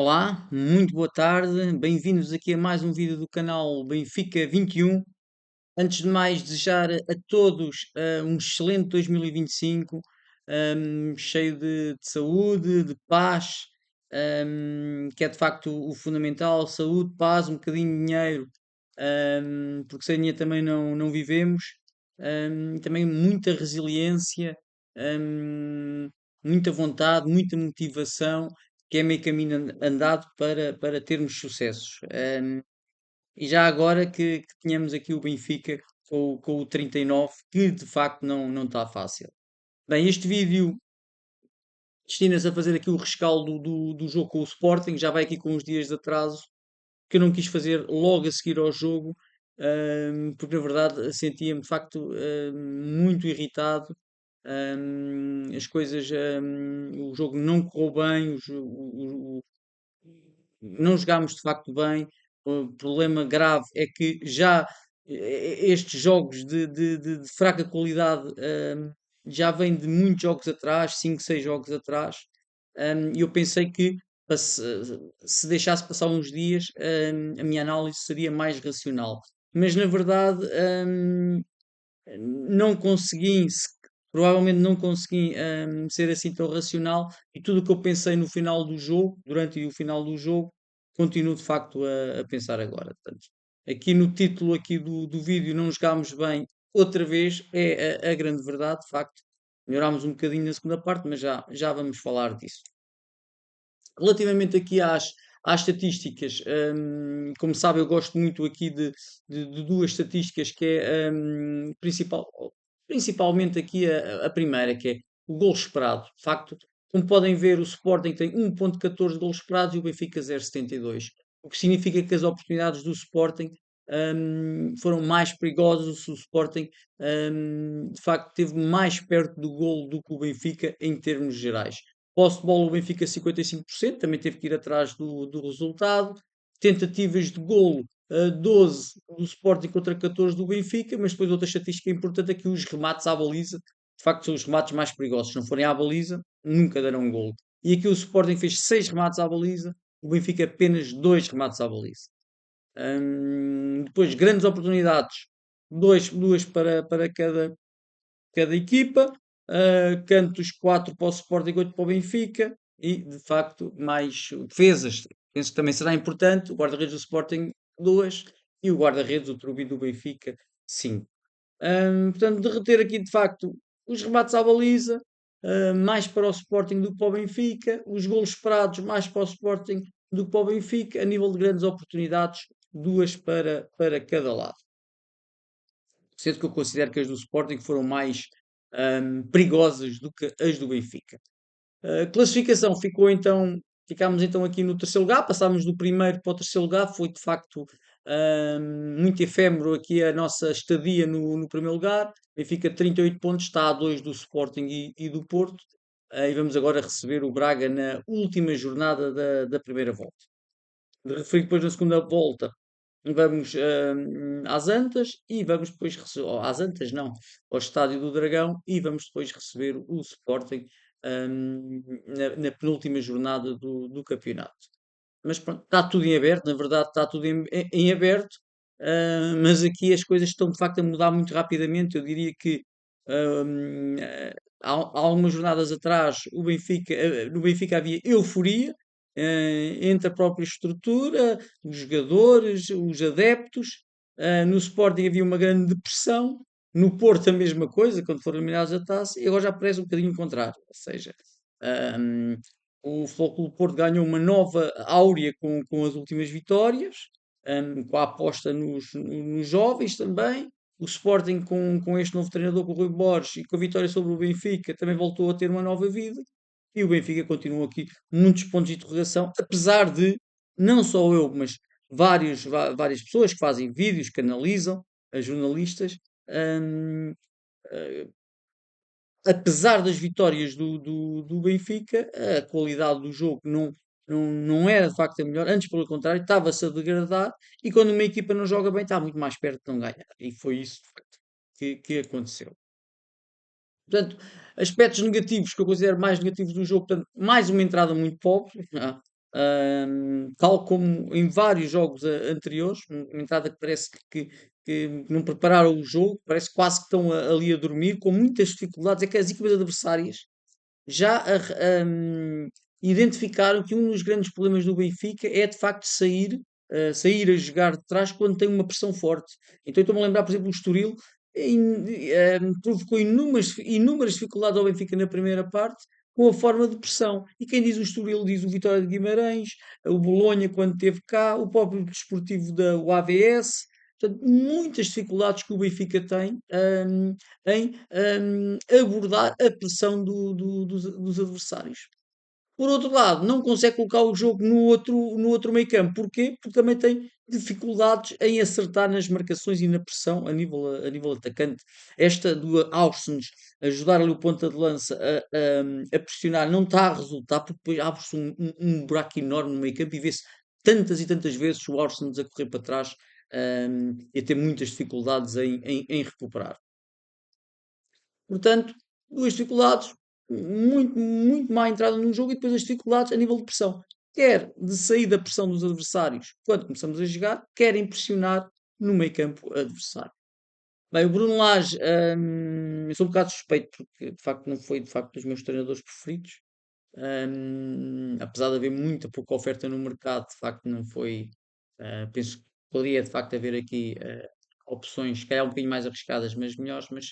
Olá, muito boa tarde, bem-vindos aqui a mais um vídeo do canal Benfica 21. Antes de mais, desejar a todos um excelente 2025, cheio de saúde, de paz, que é de facto o fundamental: saúde, paz, um bocadinho de dinheiro, porque sem dinheiro também não vivemos, e também muita resiliência, hum, muita vontade, muita motivação, que é meio caminho andado para termos sucessos. E já agora que tenhamos aqui o Benfica com o 39, que de facto não está fácil. Bem, este vídeo destina-se a fazer aqui o rescaldo do jogo com o Sporting, já vai aqui com uns dias de atraso, que eu não quis fazer logo a seguir ao jogo, porque na verdade sentia-me de facto muito irritado. As coisas, o jogo não correu bem, não jogámos de facto bem. O problema grave é que já estes jogos de fraca qualidade já vêm de muitos jogos atrás, 5 6 jogos atrás, e eu pensei que se, se deixasse passar uns dias, a minha análise seria mais racional. Mas na verdade, não consegui, provavelmente não consegui ser assim tão racional, e tudo o que eu pensei no final do jogo, durante o final do jogo, continuo de facto a pensar agora. Portanto, aqui no título aqui do vídeo, não jogámos bem outra vez, é a grande verdade, de facto. Melhorámos um bocadinho na segunda parte, mas já vamos falar disso. Relativamente aqui às estatísticas, como sabe, eu gosto muito aqui de duas estatísticas, que é principalmente aqui a primeira, que é o gol esperado. De facto, como podem ver, o Sporting tem 1,14 golos esperados e o Benfica 0,72. O que significa que as oportunidades do Sporting foram mais perigosas. O Sporting, de facto, esteve mais perto do gol do que o Benfica em termos gerais. Posse de bola, o Benfica 55%, também teve que ir atrás do resultado. Tentativas de golo, 12 do Sporting contra 14 do Benfica, mas depois outra estatística importante é que os remates à baliza, de facto, são os remates mais perigosos. Se não forem à baliza, nunca darão um golo. E aqui o Sporting fez 6 remates à baliza, o Benfica apenas 2 remates à baliza. Depois, grandes oportunidades, duas para cada equipa, cantos 4 para o Sporting, 8 para o Benfica, e de facto mais defesas. Penso que também será importante. O guarda-redes do Sporting 2 e o guarda-redes, o Trubi do Benfica, 5. Portanto, derreter aqui de facto os remates à baliza, mais para o Sporting do que para o Benfica, os golos esperados mais para o Sporting do que para o Benfica, a nível de grandes oportunidades, duas para cada lado. Sendo que eu considero que as do Sporting foram mais perigosas do que as do Benfica. A classificação ficámos então aqui no terceiro lugar, passámos do primeiro para o terceiro lugar, foi de facto muito efêmero aqui a nossa estadia no primeiro lugar. Benfica 38 pontos, está a 2 do Sporting e do Porto, e vamos agora receber o Braga na última jornada da primeira volta. De referir depois na segunda volta, vamos às Antas e vamos depois receber, às Antas não, ao Estádio do Dragão, e vamos depois receber o Sporting na penúltima jornada do campeonato. Mas pronto, está tudo em aberto, na verdade está tudo em aberto, mas aqui as coisas estão de facto a mudar muito rapidamente. Eu diria que há algumas jornadas atrás no Benfica havia euforia entre a própria estrutura, os jogadores, os adeptos. No Sporting havia uma grande depressão, no Porto a mesma coisa, quando foram eliminados da taça, e agora já parece um bocadinho o contrário. Ou seja, hum, o Futebol Clube do Porto ganhou uma nova áurea com as últimas vitórias, com a aposta nos jovens também. O Sporting, com este novo treinador, com o Rui Borges, e com a vitória sobre o Benfica, também voltou a ter uma nova vida. E o Benfica continua aqui muitos pontos de interrogação, apesar de, não só eu, mas várias pessoas que fazem vídeos, que analisam, jornalistas, hum, eh, apesar das vitórias do Benfica, a qualidade do jogo não era de facto a melhor, antes pelo contrário, estava-se a degradar, e quando uma equipa não joga bem, está muito mais perto de não ganhar. E foi isso de facto que aconteceu. Portanto, aspectos negativos que eu considero mais negativos do jogo, portanto, mais uma entrada muito pobre. tal como em vários jogos anteriores, uma entrada que parece que não prepararam o jogo, parece quase que estão ali a dormir, com muitas dificuldades. É que as equipas adversárias já identificaram que um dos grandes problemas do Benfica é de facto sair a jogar de trás quando tem uma pressão forte. Então, eu estou-me a lembrar, por exemplo, o Estoril provocou inúmeras dificuldades ao Benfica na primeira parte com a forma de pressão. E quem diz o Estoril diz o Vitória de Guimarães, o Bolonha quando esteve cá, o próprio Desportivo da o AVS. Portanto, muitas dificuldades que o Benfica tem em abordar a pressão dos adversários. Por outro lado, não consegue colocar o jogo no outro meio campo. Porquê? Porque também tem dificuldades em acertar nas marcações e na pressão a nível atacante. Esta do Ausnes ajudar ali o ponta de lança a pressionar não está a resultar porque depois abre-se um buraco enorme no meio campo e vê-se tantas e tantas vezes o Ausnes a correr para trás e a ter muitas dificuldades em recuperar. Portanto, duas dificuldades, muito, muito má entrada no jogo e depois as dificuldades a nível de pressão. Quer de sair da pressão dos adversários quando começamos a jogar, quer impressionar no meio campo adversário. Bem, o Bruno Lage, eu sou um bocado suspeito porque de facto não foi de facto dos meus treinadores preferidos. Apesar de haver muita pouca oferta no mercado, de facto não foi. Penso que poderia de facto haver aqui opções, se calhar um bocadinho mais arriscadas, mas melhores, mas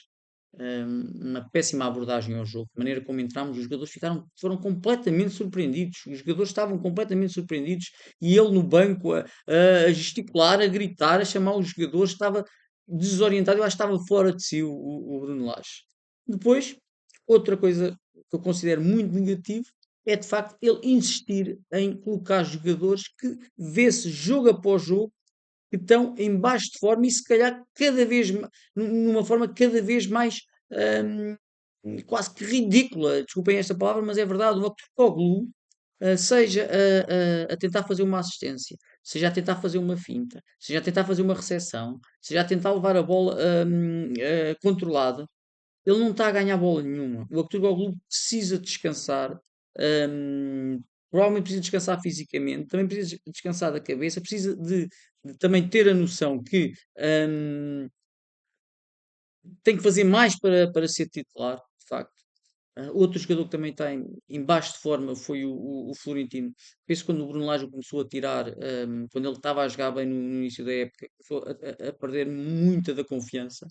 uma péssima abordagem ao jogo. A maneira como entramos, os jogadores foram completamente surpreendidos. Os jogadores estavam completamente surpreendidos e ele no banco a gesticular, a gritar, a chamar os jogadores, estava desorientado. Eu acho que estava fora de si o Bruno Lage. Depois, outra coisa que eu considero muito negativo é de facto ele insistir em colocar jogadores que vê-se jogo após jogo que estão em baixo de forma e se calhar numa forma cada vez mais hum, quase que ridícula, desculpem esta palavra, mas é verdade, o Octoglu, seja a tentar fazer uma assistência, seja a tentar fazer uma finta, seja a tentar fazer uma recepção, seja a tentar levar a bola controlada, ele não está a ganhar bola nenhuma. O Octoglu precisa descansar, hum, provavelmente precisa descansar fisicamente, também precisa descansar da cabeça, precisa de também ter a noção que hum, tem que fazer mais para ser titular, de facto. Outro jogador que também está em baixo de forma foi o Florentino. Penso que quando o Bruno Lage começou a tirar, quando ele estava a jogar bem no início da época, começou a perder muita da confiança.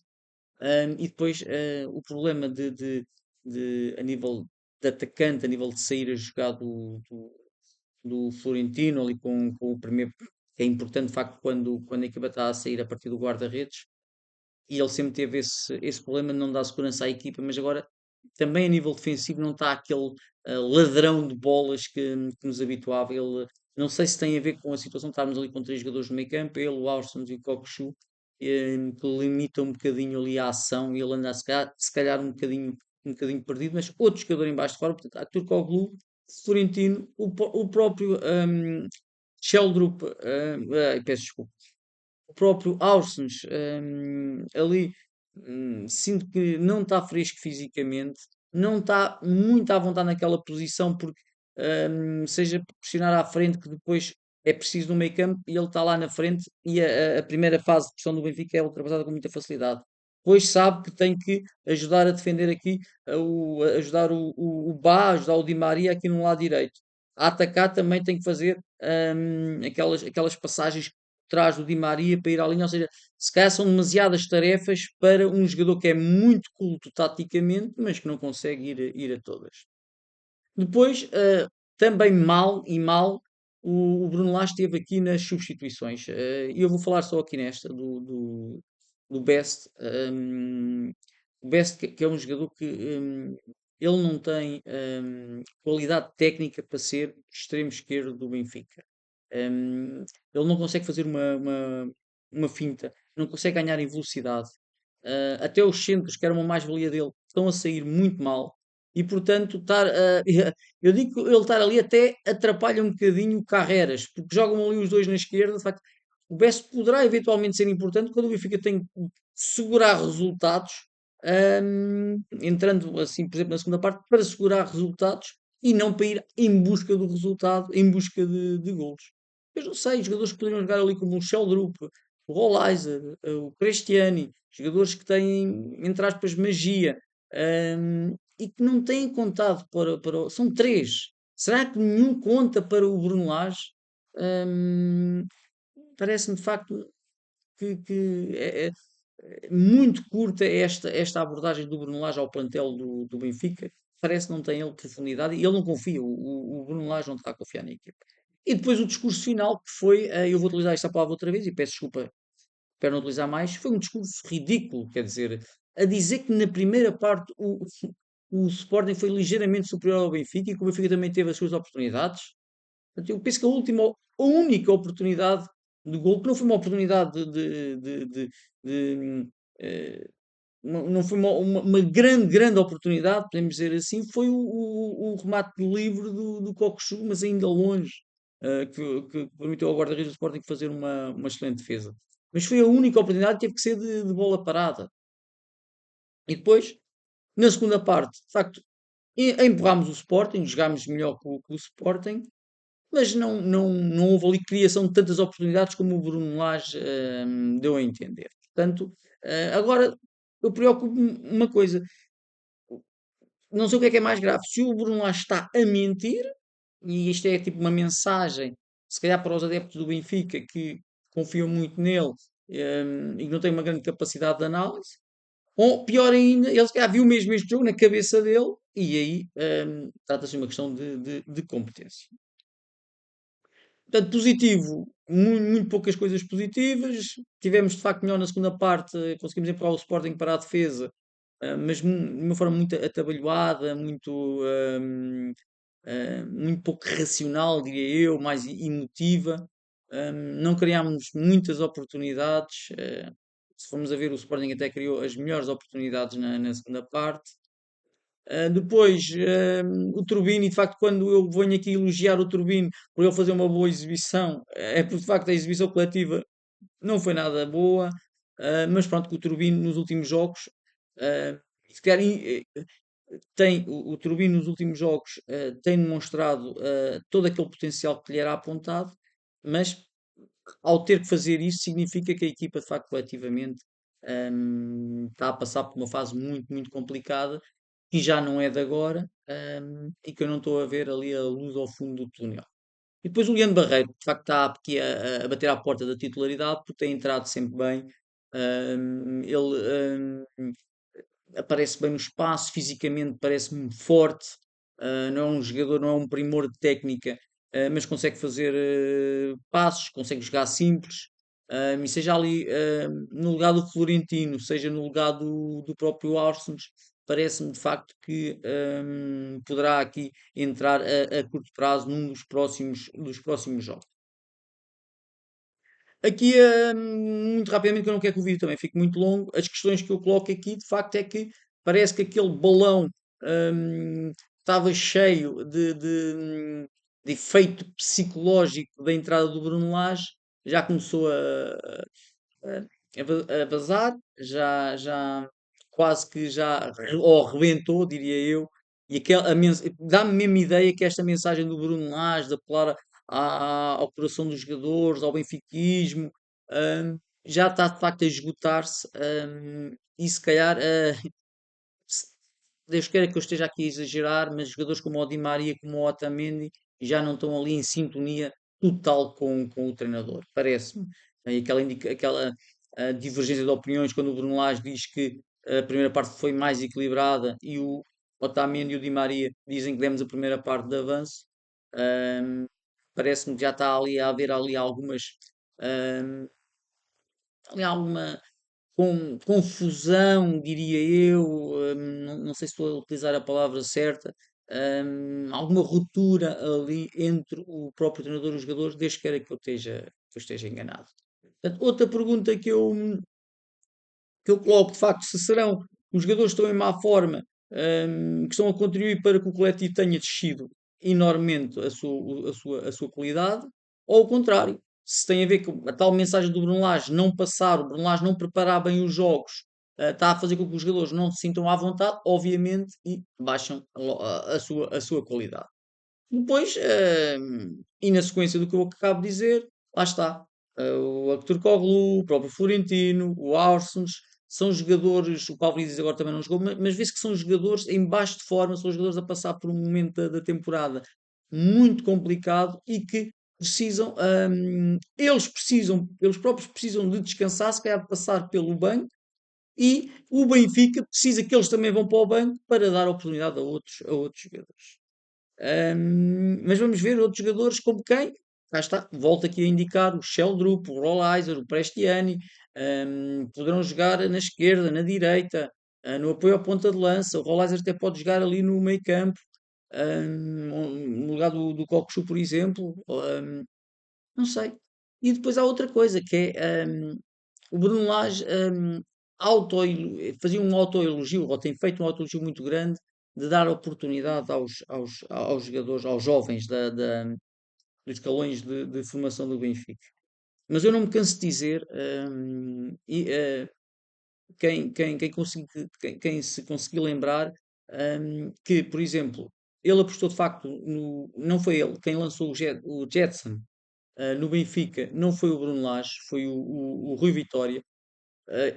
E depois o problema a nível de atacante, a nível de sair a jogar do Florentino ali com o primeiro, que é importante de facto quando a equipa está a sair a partir do guarda-redes, e ele sempre teve esse problema de não dar segurança à equipa, mas agora também a nível defensivo não está aquele ladrão de bolas que nos habituava. Ele, não sei se tem a ver com a situação de estarmos ali com três jogadores no meio campo, ele, o Austin e o Kokushu, que limita um bocadinho ali a ação e ele anda se calhar um bocadinho perdido, mas outro jogador em baixo de forma, portanto, a Turkoglu, Florentino, o próprio Sheldrup, peço desculpa, o próprio Ausnes, ali, sinto que não está fresco fisicamente, não está muito à vontade naquela posição, porque seja por pressionar à frente, que depois é preciso no meio campo e ele está lá na frente e a primeira fase de pressão do Benfica é ultrapassada com muita facilidade. Depois sabe que tem que ajudar a defender aqui, ajudar o Bá, ajudar o Di Maria aqui no lado direito. A atacar também tem que fazer aquelas passagens trás do Di Maria para ir à linha, ou seja, se calhar são demasiadas tarefas para um jogador que é muito culto taticamente, mas que não consegue ir a todas. Depois, também mal e mal, o Bruno Lage esteve aqui nas substituições. E eu vou falar só aqui nesta, do Best. O Best, que é um jogador que ele não tem qualidade técnica para ser extremo esquerdo do Benfica. Ele não consegue fazer uma finta, não consegue ganhar em velocidade. Até os centros, que era uma mais-valia dele, estão a sair muito mal. E portanto, eu digo que ele estar ali até atrapalha um bocadinho o Carreras, porque jogam ali os dois na esquerda. De facto, o Best poderá eventualmente ser importante quando o Benfica tem que segurar resultados, entrando assim, por exemplo, na segunda parte, para segurar resultados e não para ir em busca do resultado, em busca de golos. Eu não sei, jogadores que poderiam jogar ali como o Sheldrup, o Rolaiser, o Cristiani, jogadores que têm, entre aspas, magia, e que não têm contado são três. Será que nenhum conta para o Bruno Lage? Hum, Parece-me de facto que é muito curta esta abordagem do Bruno Lage ao plantel do Benfica. Parece que não tem ele profundidade e ele não confia. O Bruno Lage não está a confiar na equipa. E depois o discurso final, que foi, eu vou utilizar esta palavra outra vez e peço desculpa, para não utilizar mais, foi um discurso ridículo, quer dizer, a dizer que na primeira parte o Sporting foi ligeiramente superior ao Benfica e que o Benfica também teve as suas oportunidades. Portanto, eu penso que a única oportunidade de gol, que não foi uma oportunidade de, eh, não foi uma grande, grande oportunidade, podemos dizer assim, foi o remate de livre do Cockchu, mas ainda longe, que permitiu ao guarda-redes do Sporting fazer uma excelente defesa. Mas foi a única oportunidade que teve que ser de bola parada. E depois, na segunda parte, de facto, empurrámos o Sporting, jogámos melhor que o Sporting, mas não houve ali criação de tantas oportunidades como o Bruno Lage deu a entender. Portanto, agora eu preocupo-me uma coisa, não sei o que é mais grave, se o Bruno Lage está a mentir, e isto é tipo uma mensagem, se calhar para os adeptos do Benfica que confiam muito nele e que não têm uma grande capacidade de análise, ou pior ainda, ele se calhar viu mesmo este jogo na cabeça dele e aí trata-se de uma questão de competência. Portanto, positivo, muito poucas coisas positivas. Tivemos de facto melhor na segunda parte, conseguimos empurrar o Sporting para a defesa, mas de uma forma muito atabalhoada, muito pouco racional, diria eu, mais emotiva. Não criámos muitas oportunidades. Se formos a ver, o Sporting até criou as melhores oportunidades na segunda parte. Depois, o Turbine, e de facto, quando eu venho aqui elogiar o Turbine por ele fazer uma boa exibição, é porque de facto a exibição coletiva não foi nada boa, mas pronto, que o Turbine nos últimos jogos, uh, se calhar, o Turbine nos últimos jogos tem demonstrado todo aquele potencial que lhe era apontado, mas ao ter que fazer isso significa que a equipa de facto coletivamente está a passar por uma fase muito, muito complicada que já não é de agora, e que eu não estou a ver ali a luz ao fundo do túnel. E depois o Leandro Barreiro, de facto, está aqui a bater à porta da titularidade, porque tem entrado sempre bem. Ele aparece bem no espaço, fisicamente parece-me forte. Não é um jogador, não é um primor de técnica, mas consegue fazer passos, consegue jogar simples. E seja ali no lugar do Florentino, seja no lugar do próprio Arsens, parece-me de facto que poderá aqui entrar a curto prazo num dos próximos jogos. Aqui, muito rapidamente, que eu não quero que o vídeo também fique muito longo, as questões que eu coloco aqui, de facto, é que parece que aquele balão estava cheio de efeito psicológico da entrada do Bruno Lage, já começou a vazar, já quase que já ou rebentou, diria eu, e dá-me mesmo ideia que esta mensagem do Bruno Lage de apelar ao coração dos jogadores, ao benfiquismo, já está de facto a esgotar-se, e se calhar se- Deus queira que eu esteja aqui a exagerar, mas jogadores como o Di Maria, como o Otamendi, já não estão ali em sintonia total com o treinador, parece-me. E aquela divergência de opiniões quando o Bruno Lage diz que a primeira parte foi mais equilibrada e o Otamendi e o Di Maria dizem que demos a primeira parte de avanço. Ahm, Parece-me que já está ali a haver ali ahm, alguma confusão, diria eu, não sei se estou a utilizar a palavra certa, alguma ruptura ali entre o próprio treinador e os jogadores, desde que queira que eu esteja enganado. Portanto, outra pergunta que eu coloco, de facto, se serão os jogadores que estão em má forma, que estão a contribuir para que o coletivo tenha descido enormemente a sua qualidade, ou o contrário, se tem a ver com a tal mensagem do Bruno Lage não passar, o Bruno Lage não preparar bem os jogos, está a fazer com que os jogadores não se sintam à vontade, obviamente, e baixam a sua qualidade. Depois, e na sequência do que eu acabo de dizer, lá está. O Aktürkoğlu, o próprio Florentino, o Arsens, são jogadores, o Pavlidis agora também não jogou, mas vê-se que são jogadores em baixo de forma, são jogadores a passar por um momento da temporada muito complicado e que precisam, eles próprios precisam de descansar, se calhar de passar pelo banco, e o Benfica precisa que eles também vão para o banco para dar oportunidade a outros jogadores. Mas vamos ver outros jogadores como quem? Cá está, volto aqui a indicar o Sheldrup, o Rolaiser, o Prestiani, poderão jogar na esquerda, na direita, no apoio à ponta de lança. O Rolaiser até pode jogar ali no meio campo, no lugar do Cockchu, por exemplo. Não sei. E depois há outra coisa que é o Bruno Lage fazia um autoelogio, ou tem feito um autoelogio muito grande de dar oportunidade aos jogadores, aos jovens dos escalões de formação do Benfica. Mas eu não me canso de dizer, quem se conseguir lembrar, que, por exemplo, ele apostou de facto no. Não foi ele quem lançou o Jetson no Benfica, não foi o Bruno Lage, foi o Rui Vitória.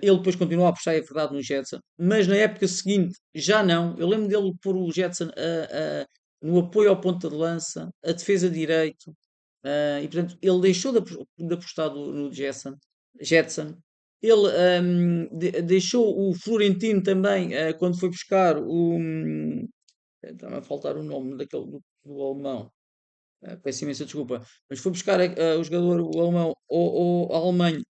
Ele depois continuou a apostar, é verdade, no Jetson, mas na época seguinte já não. Eu lembro dele pôr o Jetson no apoio ao ponta de lança, a defesa de direito, e portanto ele deixou de apostar no Jetson. Ele deixou o Florentino também, quando foi buscar está-me a faltar o nome daquele do alemão. Peço imensa desculpa, mas foi buscar o jogador, o alemão, ou a Alemanha,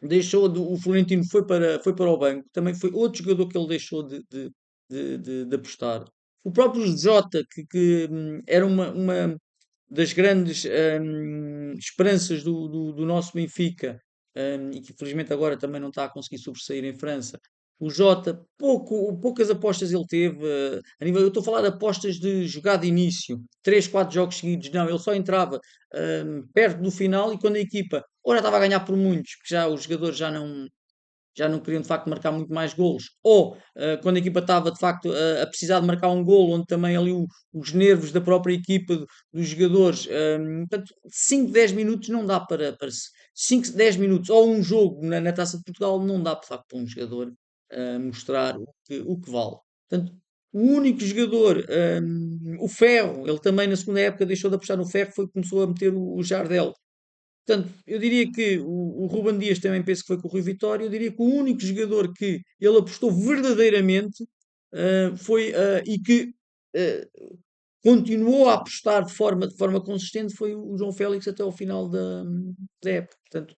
o Florentino foi para o banco, também foi outro jogador que ele deixou de apostar. O próprio Jota, que era uma das grandes esperanças do nosso Benfica, e que infelizmente agora também não está a conseguir sobressair em França. O Jota, poucas apostas ele teve, a nível, eu estou a falar de apostas de jogada de início, 3 4 jogos seguidos, não, ele só entrava perto do final e quando a equipa ora estava a ganhar por muitos, porque já os jogadores já não queriam de facto marcar muito mais golos, ou quando a equipa estava de facto precisar de marcar um golo, onde também ali os nervos da própria equipa, dos jogadores, portanto, 5 10 minutos não dá para 5, 10 minutos, ou um jogo na Taça de Portugal, não dá de facto para um jogador mostrar o que vale. Portanto, o único jogador, o Ferro, ele também na segunda época deixou de apostar no Ferro, foi que começou a meter o Jardel. Portanto, eu diria que o Ruben Dias também penso que foi com o Rui Vitória. Eu diria que o único jogador que ele apostou verdadeiramente foi e que uh, continuou a apostar de forma consistente foi o João Félix até ao final da época. Portanto,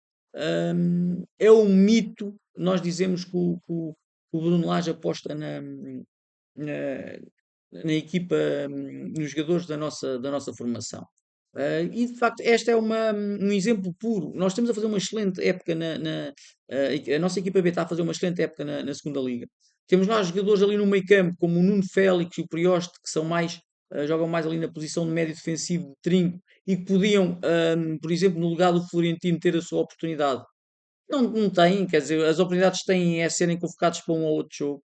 é um mito. Nós dizemos que o Bruno Lage aposta na, na equipa, nos jogadores da nossa formação. E de facto, esta é um exemplo puro. Nós estamos a fazer uma excelente época a nossa equipa B está a fazer uma excelente época na segunda Liga. Temos lá jogadores ali no meio campo, como o Nuno Félix e o Prioste, que jogam mais ali na posição de médio defensivo de trinco e que podiam, por exemplo, no lugar do Florentino, ter a sua oportunidade. Não, não têm, quer dizer, as oportunidades têm é serem convocados para um ou outro jogo.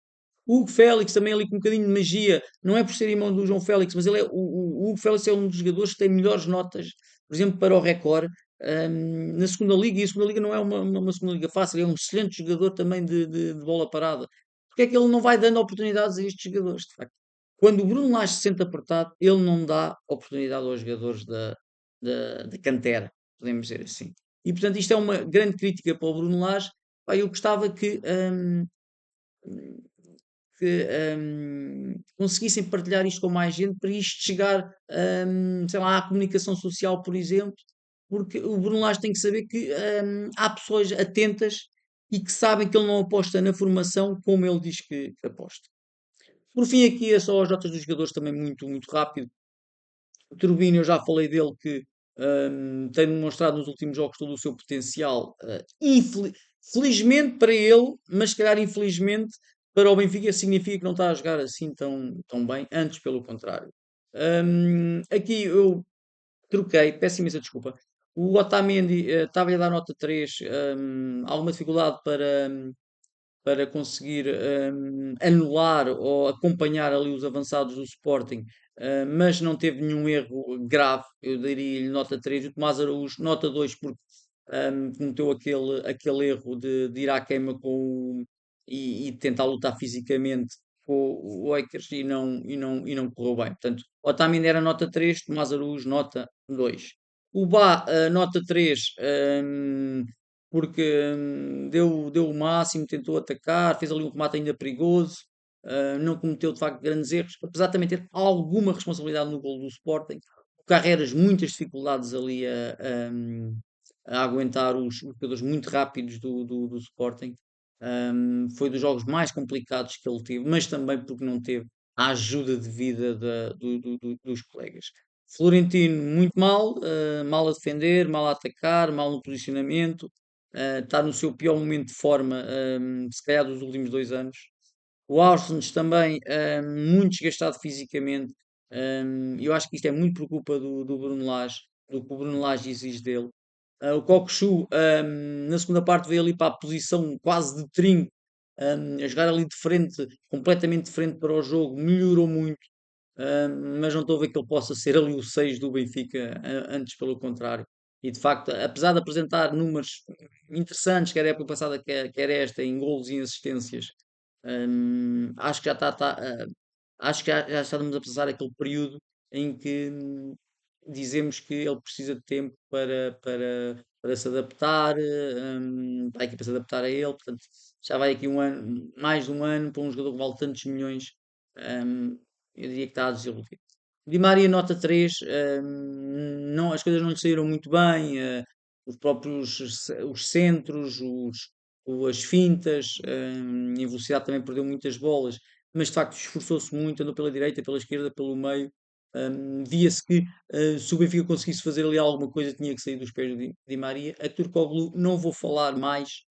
O Hugo Félix também ali com um bocadinho de magia, não é por ser irmão do João Félix, mas o Hugo Félix é um dos jogadores que tem melhores notas, por exemplo, para o Record, na segunda liga, e a segunda liga não é uma segunda liga fácil, é um excelente jogador também de bola parada. Porque é que ele não vai dando oportunidades a estes jogadores, de facto? Quando o Bruno Lage se sente apertado, ele não dá oportunidade aos jogadores da cantera, podemos dizer assim. E portanto, isto é uma grande crítica para o Bruno Lage. Pá, eu gostava que conseguissem partilhar isto com mais gente para isto chegar, sei lá, à comunicação social, por exemplo, porque o Bruno Lage tem que saber que há pessoas atentas e que sabem que ele não aposta na formação como ele diz que aposta. Por fim, aqui é só as notas dos jogadores também muito, muito rápido. O Turbino, eu já falei dele que tem demonstrado nos últimos jogos todo o seu potencial. Felizmente para ele, mas se calhar infelizmente para o Benfica significa que não está a jogar assim tão bem, antes pelo contrário. Aqui eu troquei, peço imensa desculpa. O Otamendi estava-lhe a dar nota 3, alguma dificuldade para conseguir anular ou acompanhar ali os avançados do Sporting. mas não teve nenhum erro grave. Eu daria-lhe nota 3. O Tomás Araújo, nota 2, porque cometeu aquele erro de ir à queima e tentar lutar fisicamente com o Lakers e não correu bem. Portanto, Otamendi era nota 3, Tomás Araújo, nota 2. O Bá, nota 3, porque deu o máximo, tentou atacar, fez ali um remate ainda perigoso, não cometeu de facto grandes erros, apesar de também ter alguma responsabilidade no gol do Sporting. O Carreras, muitas dificuldades ali a aguentar os jogadores muito rápidos do Sporting. Foi dos jogos mais complicados que ele teve, mas também porque não teve a ajuda devida dos colegas. Florentino muito mal, mal a defender, mal a atacar, mal no posicionamento, está no seu pior momento de forma, se calhar dos últimos 2 anos. O Ausnes também, muito desgastado fisicamente. Eu acho que isto é muito por culpa do Bruno Lage, do que o Bruno Lage exige dele. O Cockchu, na segunda parte, veio ali para a posição quase de trinco, a jogar ali de frente, completamente de frente para o jogo, melhorou muito. Mas não estou a ver que ele possa ser ali o 6 do Benfica, antes pelo contrário. E de facto, apesar de apresentar números interessantes, quer a época passada, quer esta, em golos e em assistências, acho que acho que já estamos a passar aquele período em que dizemos que ele precisa de tempo para se adaptar, para a equipa se adaptar a ele. Portanto, já vai aqui um ano, mais de um ano, para um jogador que vale tantos milhões. hum, eu diria que está a desiludir. Di Maria nota 3, não, as coisas não lhe saíram muito bem, os próprios os centros, as fintas, em velocidade também perdeu muitas bolas, mas de facto esforçou-se muito, andou pela direita, pela esquerda, pelo meio. Via-se que se o Benfica conseguisse fazer ali alguma coisa, tinha que sair dos pés do Di Maria. A Turkoglu não vou falar mais,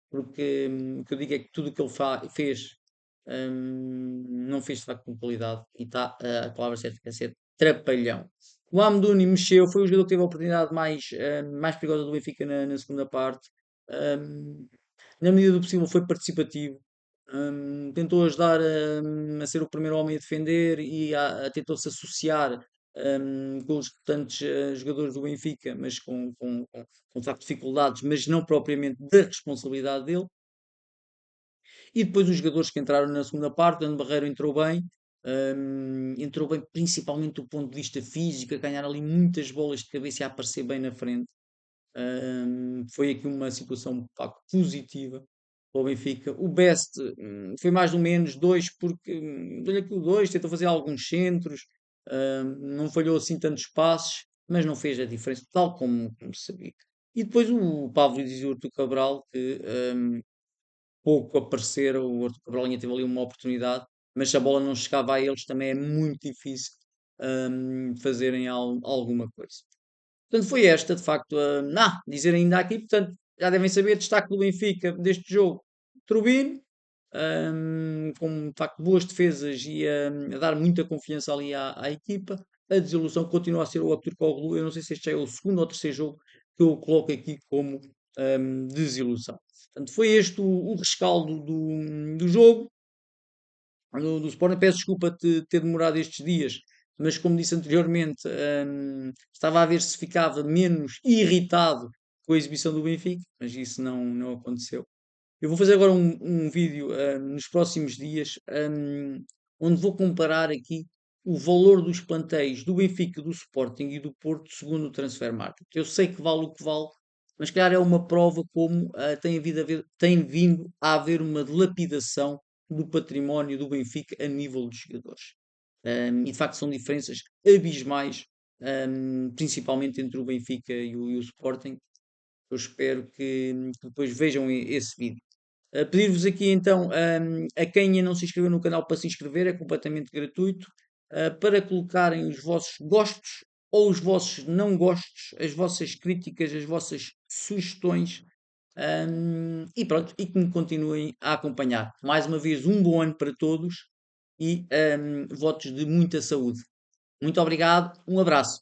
porque o que eu digo é que tudo o que ele fez não fez de facto com qualidade e está a palavra certa é ser trapalhão. O Amdouni mexeu, foi o jogador que teve a oportunidade mais perigosa do Benfica na segunda parte. Hum, Na medida do possível foi participativo. Tentou ajudar a ser o primeiro homem a defender e tentou-se associar com os restantes jogadores do Benfica, mas com de facto dificuldades, mas não propriamente da responsabilidade dele. E depois os jogadores que entraram na segunda parte, o Dano Barreiro entrou bem principalmente do ponto de vista físico, a ganhar ali muitas bolas de cabeça e a aparecer bem na frente. Foi aqui uma situação pá, positiva para o Benfica. O Best foi mais ou menos dois, porque deu-lhe aqui o dois, tentou fazer alguns centros, não falhou assim tantos passes, mas não fez a diferença, tal como se sabia. E depois o Pablo Dizurto do Cabral, que pouco apareceram, o Arthur Cabral teve ali uma oportunidade, mas se a bola não chegava a eles também é muito difícil fazerem alguma coisa. Portanto, foi esta, de facto, dizer ainda aqui, portanto, já devem saber, destaque do Benfica deste jogo, Trubin, com de facto boas defesas e a dar muita confiança ali à equipa. A desilusão continua a ser o Abturkoglu. Eu não sei se este já é o segundo ou terceiro jogo que eu coloco aqui como desilusão. Portanto, foi este o rescaldo do jogo do Sporting. Peço desculpa de ter demorado estes dias, mas como disse anteriormente, estava a ver se ficava menos irritado com a exibição do Benfica, mas isso não aconteceu. Eu vou fazer agora um vídeo nos próximos dias, onde vou comparar aqui o valor dos plantéis do Benfica, do Sporting e do Porto segundo o Transfer Market. Eu sei que vale o que vale, mas claro é uma prova como tem vindo a haver uma dilapidação do património do Benfica a nível dos jogadores. E de facto são diferenças abismais, principalmente entre o Benfica e o Sporting. Eu espero que depois vejam esse vídeo. Pedir-vos aqui então, a quem ainda não se inscreveu no canal para se inscrever, é completamente gratuito, para colocarem os vossos gostos ou os vossos não gostos, as vossas críticas, as vossas sugestões, e pronto, e que me continuem a acompanhar. Mais uma vez, um bom ano para todos e votos de muita saúde. Muito obrigado, um abraço.